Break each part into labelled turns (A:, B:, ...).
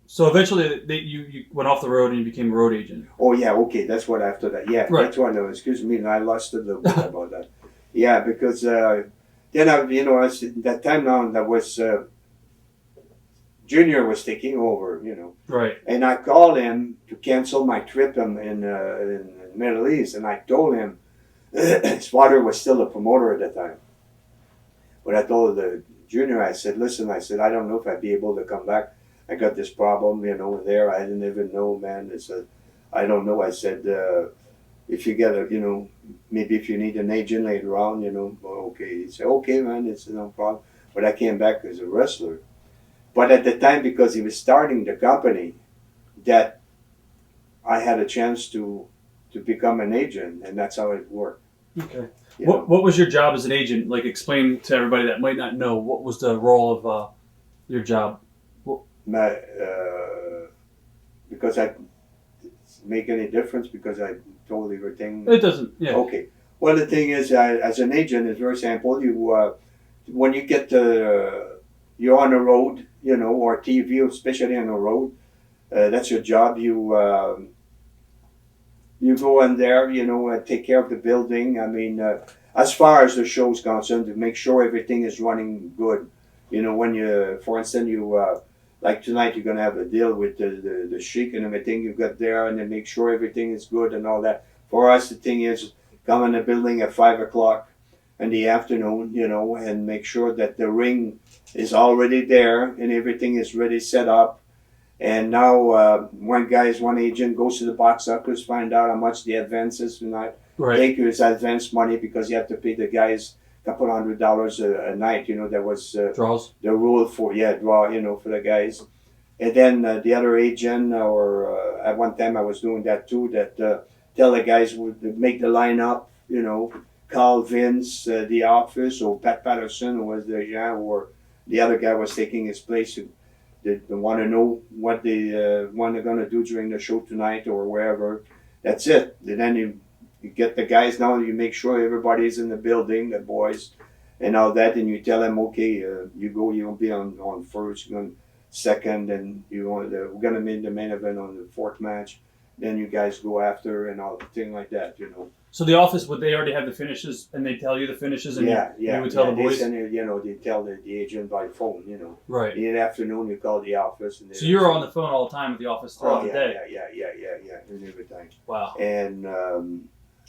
A: So eventually, you went off the road and you became a road agent.
B: Oh yeah, okay, that's what after that. Yeah,
A: Right.
B: that's what. No, excuse me, I lost a little bit about that. Yeah, because then that time now that was Junior was taking over,
A: Right.
B: and I called him to cancel my trip in the Middle East, and I told him his father was still a promoter at the time. But I told the Junior, I said, listen, I said, I don't know if I'd be able to come back. I got this problem, there. I didn't even know, man. I said, I don't know. I said, if you get maybe if you need an agent later on, well, okay. He said, okay, man, it's no problem. But I came back as a wrestler. But at the time, because he was starting the company, that I had a chance to become an agent, and that's how it worked.
A: Okay.
B: You know,
A: What was your job as an agent? Like, explain to everybody that might not know what was the role of your job.
B: my, because I make any difference because I told everything.
A: It doesn't. Yeah.
B: Okay. Well, the thing is, as an agent, it's very simple. You when you get you're on the road, or TV, especially on the road. That's your job. You go in there, take care of the building. I mean, as far as the show's concerned, to make sure everything is running good. When for instance, like tonight, you're gonna have a deal with the sheik and everything you got there, and then make sure everything is good and all that. For us, the thing is, come in the building at 5 o'clock in the afternoon, and make sure that the ring is already there and everything is ready set up. And now one agent goes to the box office, find out how much the advance is tonight.
A: Right.
B: Take his advance money because you have to pay the guys a couple $100 a night. That was
A: Draws.
B: the rule for draw. For the guys. And then the other agent, or at one time I was doing that too. That tell the guys would make the lineup. Call Vince, the office, or Pat Patterson, who was the agent, or the other guy was taking his place. They want to know what what they're going to do during the show tonight or wherever. That's it. And then you get the guys now. You make sure everybody's in the building, the boys, and all that. And you tell them, okay, you go. You'll be on first, you're on second, and we're going to make the main event on the fourth match. Then you guys go after and all thing like that.
A: So the office, would they already have the finishes, and they tell you the finishes, and you would tell the boys?
B: They tell the agent by phone.
A: Right.
B: In the afternoon, you call the office. And
A: so you're on the phone all the time with the office throughout the day.
B: Yeah, and every time.
A: Wow.
B: And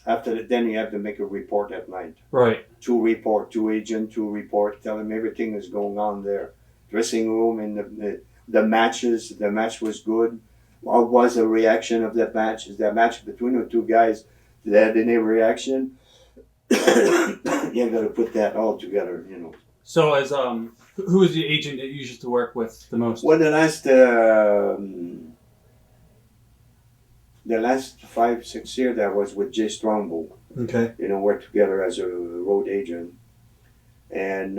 B: after that, then you have to make a report at night.
A: Right.
B: Two agent, tell them everything is going on there. Dressing room and the matches. The match was good. What was the reaction of that match? Is that match between the two guys? Did they have any reaction? You got to put that all together,
A: So as who is the agent that you used to work with the most?
B: Well, the last 5-6 years that was with Jay Strongbow.
A: Okay.
B: Worked together as a road agent, and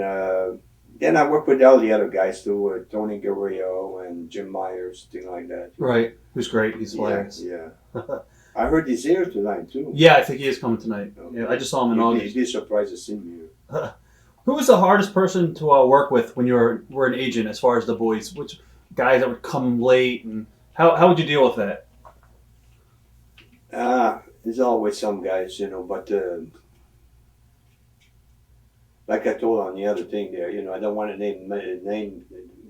B: then I worked with all the other guys too, Tony Guerrero and Jim Myers, things like that.
A: Right. Who's great. He's hilarious.
B: Yeah. I heard he's here tonight too.
A: Yeah, I think he is coming tonight.
B: Okay.
A: Yeah, I just saw him in August.
B: You'd be surprised to see me here.
A: Who was the hardest person to work with when you were an agent, as far as the boys? Which guys that would come late, and how would you deal with that?
B: There's always some guys, but like I told on the other thing there, I don't want to name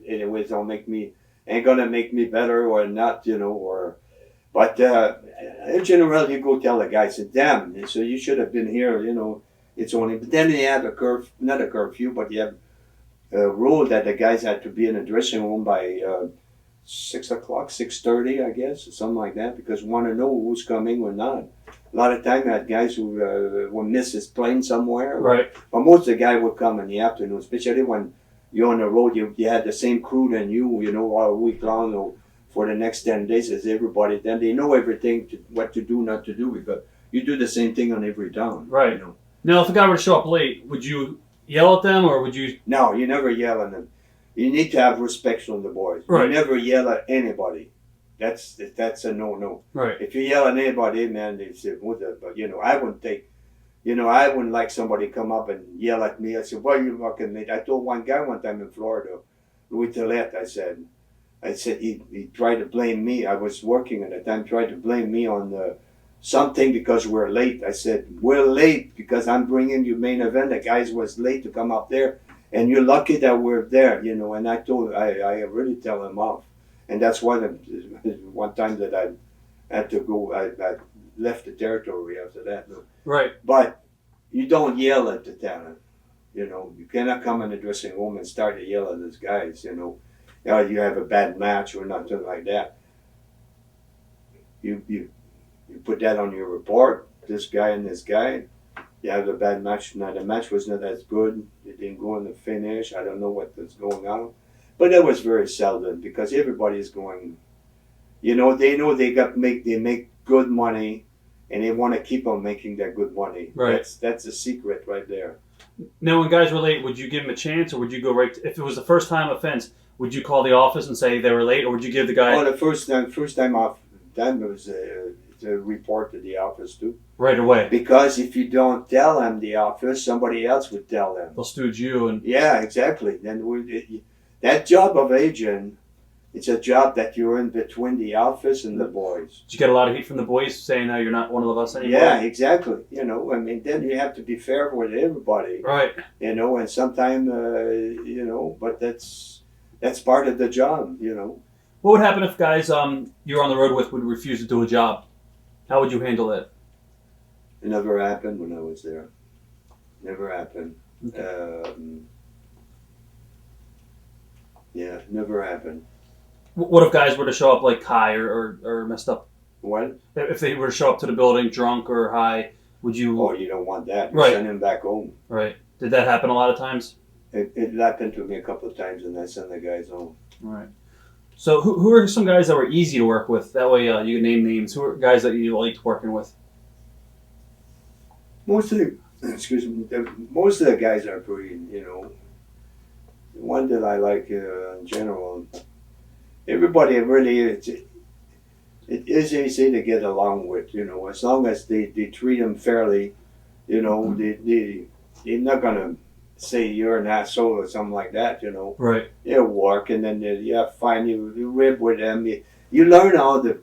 B: anyways. Ain't gonna make me better or not, But in general, you go tell the guys, damn, so you should have been here, It's only, but then you have not a curfew, but you have a rule that the guys had to be in the dressing room by 6 o'clock, 6:30, I guess, or something like that, because we want to know who's coming or not. A lot of time, I had guys who would miss his plane somewhere.
A: Right.
B: But most of the guys would come in the afternoon, especially when you're on the road. You had the same crew than you, all week long or for the next 10 days as everybody. Then they know everything, what to do, not to do, because you do the same thing on every town.
A: Right. Now, if a guy were to show up late, would you yell at them, or would you?
B: No, you never yell at them. You need to have respect from the boys.
A: Right.
B: You never yell at anybody. That's a no.
A: Right.
B: If you yell at anybody, man, they say, but I wouldn't take, I wouldn't like somebody come up and yell at me. I said, "Why you fucking late?" I told one guy one time in Florida, Louis Tillette, I said, I said he tried to blame me. I was working at the time. Tried to blame me on something because we're late. I said we're late because I'm bringing you main event. The guys was late to come up there, and you're lucky that we're there. You know. And I really tell him off, and that's why one time that I had to go. I left the territory after that.
A: Right.
B: But you don't yell at the talent. You know, you cannot come in the dressing room and start to yell at these guys. You have a bad match or nothing like that. You put that on your report. This guy and this guy, you have a bad match. Now the match was not as good. It didn't go in the finish. I don't know what was going on, but that was very seldom because everybody is going. They know they make good money, and they want to keep on making that good money.
A: Right.
B: That's a secret right there.
A: Now, when guys were late, would you give them a chance, or would you go right? If it was a first time offense, would you call the office and say they were late, or would you give the guy
B: The first time off, then it was to report to the office too.
A: right away?
B: Because if you don't tell them the office, somebody else would tell them.
A: They'll stooge you, and
B: Yeah, exactly. Then that job of agent, it's a job that you're in between the office and the boys.
A: did you get a lot of heat from the boys saying, "No, you're not one of us anymore"?
B: Yeah, exactly. Then you have to be fair with everybody.
A: Right.
B: And sometimes, but that's part of the job.
A: What would happen if guys you're on the road with would refuse to do a job? How would you handle it?
B: It never happened when I was there. Never happened.
A: Okay.
B: Yeah, never happened.
A: What if guys were to show up like high or messed up?
B: What?
A: If they were to show up to the building drunk or high, would you?
B: Oh, you don't want that. You
A: Right.
B: send him back home.
A: Right. Did that happen a lot of times?
B: It happened to me a couple of times, and I sent the guys home.
A: Right. So who are some guys that were easy to work with? That way you can name names. Who are guys that you liked working with?
B: Most of most of the guys are pretty. The one that I like in general. Everybody really it is easy to get along with. As long as they treat them fairly. They're not gonna say you're an asshole or something like that.
A: Right.
B: They'll work, and then you rib with them. You learn how to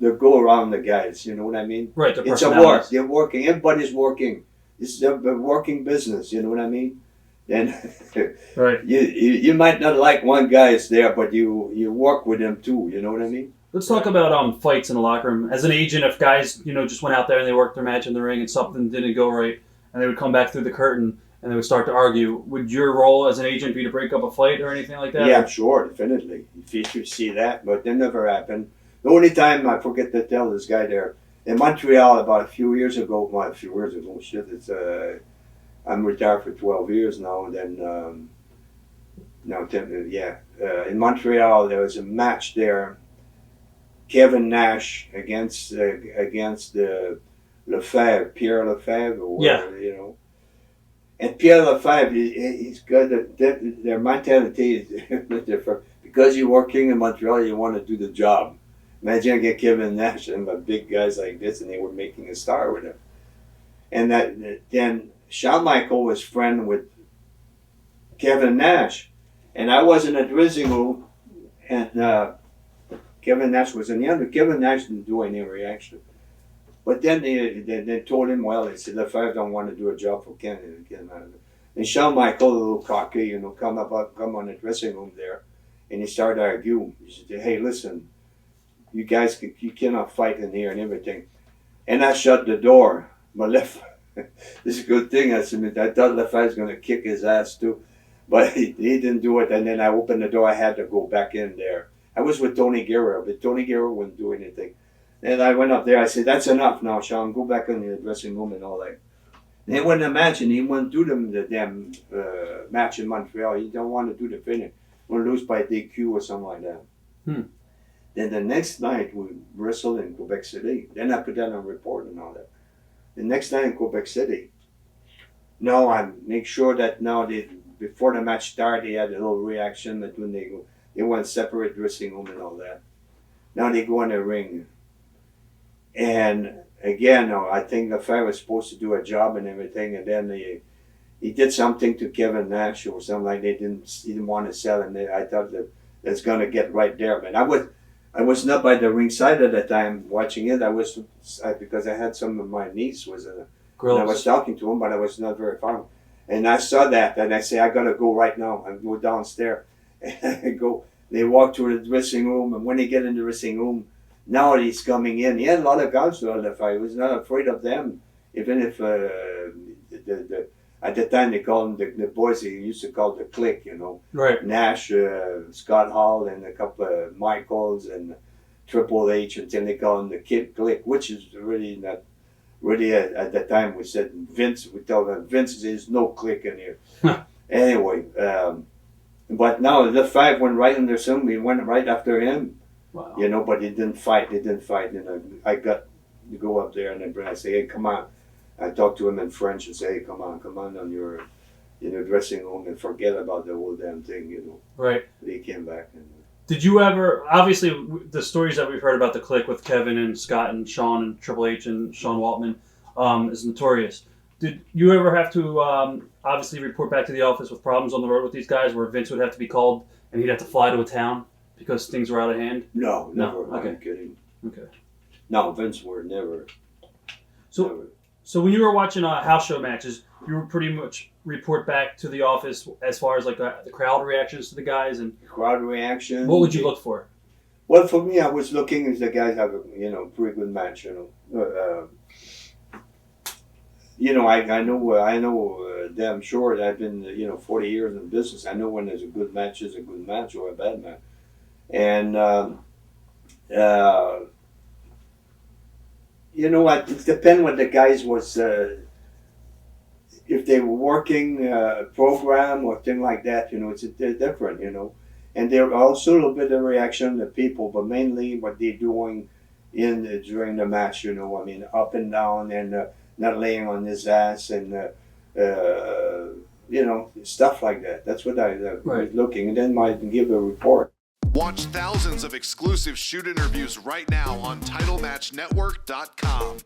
B: go around the guys. You know what I mean?
A: Right. The
B: It's a work.
A: personalities.
B: They're working. Everybody's working. It's a working business. You know what I mean? Then
A: Right.
B: you might not like one guy is there, but you work with them too. You know what I mean?
A: Let's talk about fights in the locker room. As an agent, if guys just went out there and they worked their match in the ring and something didn't go right, and they would come back through the curtain and they would start to argue, would your role as an agent be to break up a fight or anything like that?
B: Yeah, I'm sure, definitely. If you should see that, but that never happened. The only time I forget to tell this guy there in Montreal about a few years ago. Shit, it's I'm retired for 12 years now. And then in Montreal there was a match there. Kevin Nash against Lefebvre, Pierre Lefebvre, or whatever, And Pierre Lefebvre, he's good. Their mentality is different. Because you're working in Montreal, you want to do the job. Imagine I get Kevin Nash and big guys like this, and they were making a star with him. And then Shawn Michaels was friend with Kevin Nash, and I was in a dressing room, and Kevin Nash was in the under. Kevin Nash didn't do any reaction. But then they told him, they said, Lefebvre don't want to do a job for Ken. And Shawn Michaels, a little cocky, come on the dressing room there, and he started to argue. He said, hey, listen, you guys, you cannot fight in here and everything. And I shut the door. But this is a good thing. I thought Lefebvre was going to kick his ass too. But he didn't do it. And then I opened the door. I had to go back in there. I was with Tony Guerrero, but Tony Guerrero wouldn't do anything. And I went up there. I said, that's enough now, Sean. Go back in the dressing room and all that. They wouldn't imagine. He wouldn't do the damn match in Montreal. He don't want to do the finish. We'll lose by DQ or something like that. Then the next night, we wrestled in Quebec City. Then I put that on report and all that. The next night in Quebec City, no, I make sure that now before the match started, they had a little reaction that when they went separate dressing room and all that. Now they go in the ring. And again, I think Lefebvre was supposed to do a job and everything, and then he did something to Kevin Nash or something like he didn't want to sell him. I thought that that's gonna get right there. But I was not by the ringside at the time watching it. Because I had some of my niece was and I was talking to him, but I was not very far. And I saw that, and I say, I gotta go right now. I go downstairs, and I go. They walk to the dressing room, and when they get in the dressing room, now he's coming in. He had a lot of guys to the fight. He was not afraid of them, even if at the time they called them the boys. They used to call the clique, you know.
A: Right.
B: Nash, Scott Hall, and a couple of Michaels and Triple H, and then they call them the Kid Clique, which is really not. Really, at the time, we said Vince. We told them Vince, there's no clique in here. Anyway, but now the five went right in their son. We went right after him.
A: Wow.
B: You know, but he didn't fight. He didn't fight. You know, I got to go up there and then I say, hey, come on. I talk to him in French and say, hey, come on on your dressing room and forget about the whole damn thing. You know.
A: Right.
B: He came back and.
A: Did you ever, obviously, the stories that we've heard about the clique with Kevin and Scott and Sean and Triple H and Sean Waltman is notorious. Did you ever have to, obviously, report back to the office with problems on the road with these guys where Vince would have to be called and he'd have to fly to a town because things were out of hand?
B: No, never.
A: Okay.
B: I'm kidding.
A: Okay.
B: No, Vince were never.
A: So,
B: never.
A: So when you were watching house show matches, you would pretty much report back to the office as far as like the crowd reactions to the guys and
B: crowd reaction.
A: What would you look for?
B: Well, for me, I was looking if the guys have a pretty good match. I know damn sure. I've been 40 years in business. I know when there's a good match is a good match or a bad match, and it depends what the guys was. If they were working a program or thing like that, it's different, And there are also a little bit of reaction to people, but mainly what they're doing during the match, up and down and not laying on his ass and, stuff like that. That's what I was looking, and then I can give a report.
C: Watch thousands of exclusive shoot interviews right now on TitleMatchNetwork.com.